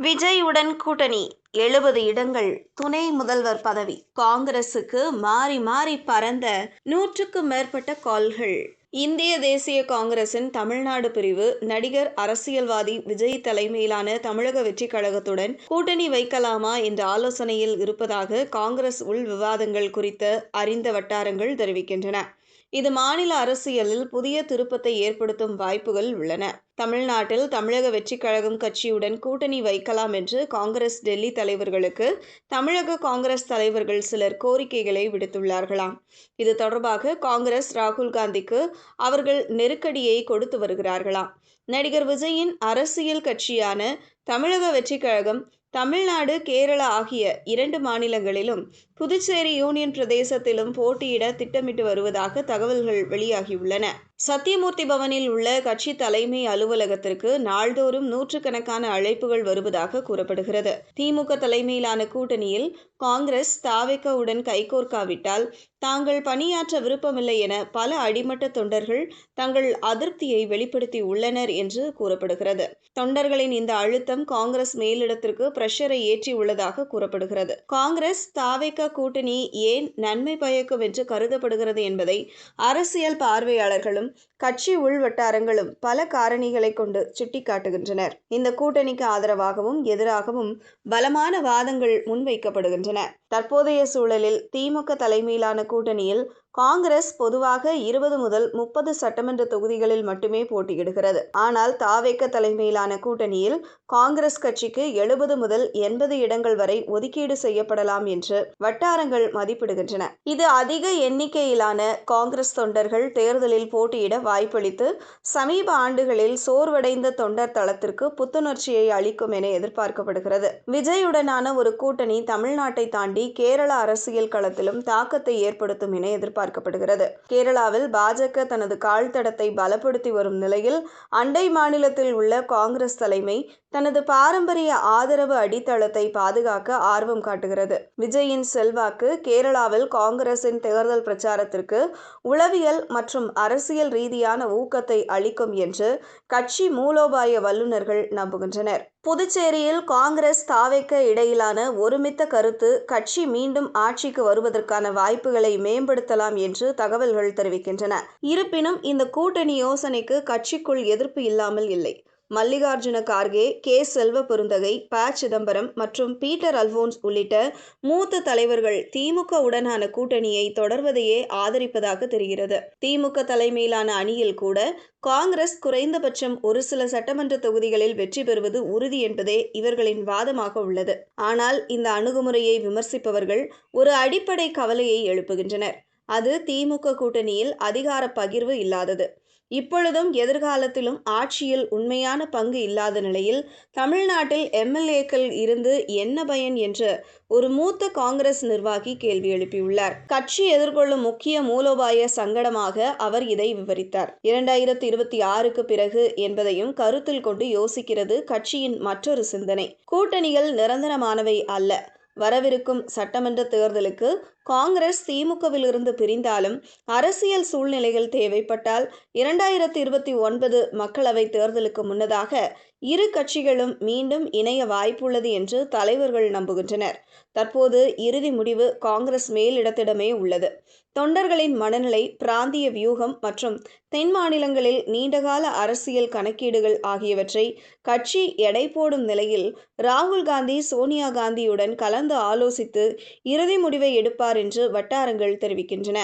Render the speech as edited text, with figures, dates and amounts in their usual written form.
விஜயுடன் கூட்டணி 70 இடங்கள், துணை முதல்வர் பதவி. காங்கிரசுக்கு மாறி மாறி பறந்த 100க்கும் மேற்பட்ட கால்கள். இந்திய தேசிய காங்கிரசின் தமிழ்நாடு பிரிவு நடிகர் அரசியல்வாதி விஜய் தலைமையிலான தமிழக வெற்றி கழகத்துடன் கூட்டணி வைக்கலாமா என்ற ஆலோசனையில் இருப்பதாக காங்கிரஸ் உள் விவாதங்கள் குறித்து அறிந்த வட்டாரங்கள் தெரிவிக்கின்றன. இது மாநில அரசியலில் புதிய திருப்பத்தை ஏற்படுத்தும் வாய்ப்புகள் உள்ளன. தமிழ்நாட்டில் தமிழக வெற்றி கழகம் கட்சியுடன் கூட்டணி வைக்கலாம் என்று காங்கிரஸ் டெல்லி தலைவர்களுக்கு தமிழக காங்கிரஸ் தலைவர்கள் சிலர் கோரிக்கைகளை விடுத்துள்ளார்களாம். இது தொடர்பாக காங்கிரஸ் ராகுல் காந்திக்கு அவர்கள் நெருக்கடியை கொடுத்து வருகிறார்களாம். நடிகர் விஜயின் அரசியல் கட்சியான தமிழக வெற்றி கழகம் தமிழ்நாடு, கேரளா ஆகிய 2 மாநிலங்களிலும் புதுச்சேரி யூனியன் பிரதேசத்திலும் போட்டியிட திட்டமிட்டு வருவதாக தகவல்கள் வெளியாகியுள்ளன. சத்தியமூர்த்தி பவனில் உள்ள கட்சி தலைமை அலுவலகத்திற்கு நாள்தோறும் நூற்றுக்கணக்கான அழைப்புகள் வருவதாக கூறப்படுகிறது. திமுக தலைமையிலான கூட்டணியில் காங்கிரஸ் தாவேகாவுடன் கைகோர்க்காவிட்டால் தாங்கள் பணியாற்ற விருப்பமில்லை என பல அடிமட்ட தொண்டர்கள் தங்கள் அதிருப்தியை வெளிப்படுத்தி உள்ளனர் என்று கூறப்படுகிறது. தொண்டர்களின் இந்த அழுத்தம் காங்கிரஸ் மேலிடத்திற்கு பிரஷரை ஏற்றி உள்ளதாக கூறப்படுகிறது. காங்கிரஸ் தாவேகா கூட்டணி ஏன் நன்மை பயக்கும் என்று கருதப்படுகிறது என்பதை அரசியல் பார்வையாளர்களும் கட்சி உள் வட்டாரங்களும் பல காரணிகளை கொண்டு சுட்டிக்காட்டுகின்றனர். இந்த கூட்டணிக்கு ஆதரவாகவும் எதிராகவும் பலமான வாதங்கள் முன்வைக்கப்படுகின்றன. தற்போதைய சூழலில் திமுக தலைமையிலான கூட்டணியில் காங்கிரஸ் பொதுவாக 20 முதல் 30 சட்டமன்ற தொகுதிகளில் மட்டுமே போட்டியிடுகிறது. ஆனால் தாவேகா தலைமையிலான கூட்டணியில் காங்கிரஸ் கட்சிக்கு 70 முதல் 80 இடங்கள் வரை ஒதுக்கீடு செய்யப்படலாம் என்று வட்டாரங்கள் மதிப்பிடுகின்றன. இது அதிக எண்ணிக்கையிலான காங்கிரஸ் தொண்டர்கள் தேர்தலில் போட்டியிட வாய்ப்பளித்து சமீப ஆண்டுகளில் சோர்வடைந்த தொண்டர் தளத்திற்கு புத்துணர்ச்சியை அளிக்கும் என எதிர்பார்க்கப்படுகிறது. விஜயுடனான ஒரு கூட்டணி தமிழ்நாட்டை தாண்டி கேரள அரசியல் களத்திலும் தாக்கத்தை ஏற்படுத்தும் என எதிர்பார்க்கப்படுகிறது. கேரளாவில் பாஜக தனது கால்தடத்தை பலப்படுத்தி வரும் நிலையில் அண்டை மாநிலத்தில் உள்ள காங்கிரஸ் தலைமை தனது பாரம்பரிய ஆதரவு அடித்தளத்தை பாதுகாக்க ஆர்வம் காட்டுகிறது. விஜயின் செல்வாக்கு கேரளாவில் காங்கிரசின் தேர்தல் பிரச்சாரத்திற்கு உளவியல் மற்றும் அரசியல் ரீதியான ஊக்கத்தை அளிக்கும் என்று கட்சி மூலோபாய வல்லுநர்கள் நம்புகின்றனர். புதுச்சேரியில் காங்கிரஸ் தாவேகா இடையிலான ஒருமித்த கருத்து கட்சி மீண்டும் ஆட்சிக்கு வருவதற்கான வாய்ப்புகளை மேம்படுத்தலாம் என்று தகவல்கள் தெரிவிக்கின்றன. இருப்பினும் இந்த கூட்டணி யோசனைக்கு கட்சிக்குள் எதிர்ப்பு இல்லாமல் இல்லை. மல்லிகார்ஜுன கார்கே, கே. செல்வ பெருந்தகை, ப. சிதம்பரம் மற்றும் பீட்டர் அல்போன்ஸ் உள்ளிட்ட மூத்த தலைவர்கள் திமுக உடனான கூட்டணியை தொடர்வதையே ஆதரிப்பதாக தெரிகிறது. திமுக தலைமையிலான அணியில் கூட காங்கிரஸ் குறைந்தபட்சம் ஒரு சில சட்டமன்ற தொகுதிகளில் வெற்றி பெறுவது உறுதி என்பதே இவர்களின் வாதமாக உள்ளது. ஆனால் இந்த அணுகுமுறையை விமர்சிப்பவர்கள் ஒரு அடிப்படை கவலையை எழுப்புகின்றனர். அது திமுக கூட்டணியில் அதிகார பகிர்வு இல்லாதது. இப்பொழுதும் எதிர்காலத்திலும் ஆட்சியில் உண்மையான பங்கு இல்லாத நிலையில் தமிழ்நாட்டில் எம்எல்ஏக்கள் இருந்து என்ன பயன் என்று ஒரு மூத்த காங்கிரஸ் நிர்வாகி கேள்வி எழுப்பியுள்ளார். கட்சி எதிர்கொள்ளும் முக்கிய மூலோபாய சங்கடமாக அவர் இதை விவரித்தார். 2026க்கு பிறகு என்பதையும் கருத்தில் கொண்டு யோசிக்கிறது கட்சியின் மற்றொரு சிந்தனை. கூட்டணிகள் நிரந்தரமானவை அல்ல. வரவிருக்கும் சட்டமன்ற தேர்தலுக்கு காங்கிரஸ் திமுகவிலிருந்து பிரிந்தாலும் அரசியல் சூழ்நிலைகள் தேவைப்பட்டால் 2029 மக்களவை தேர்தலுக்கு முன்னதாக இரு கட்சிகளும் மீண்டும் இணைய வாய்ப்புள்ளது என்று தலைவர்கள் நம்புகின்றனர். தற்போது இறுதி முடிவு காங்கிரஸ் மேலிடத்திடமே உள்ளது. தொண்டர்களின் மனநிலை, பிராந்திய வியூகம் மற்றும் தென் மாநிலங்களில் நீண்டகால அரசியல் கணக்கீடுகள் ஆகியவற்றை கட்சி எடை போடும் நிலையில் ராகுல் காந்தி சோனியா காந்தியுடன் கலந்து ஆலோசித்து இறுதி முடிவை எடுப்பார் என்று வட்டாரங்கள் தெரிவிக்கின்றன.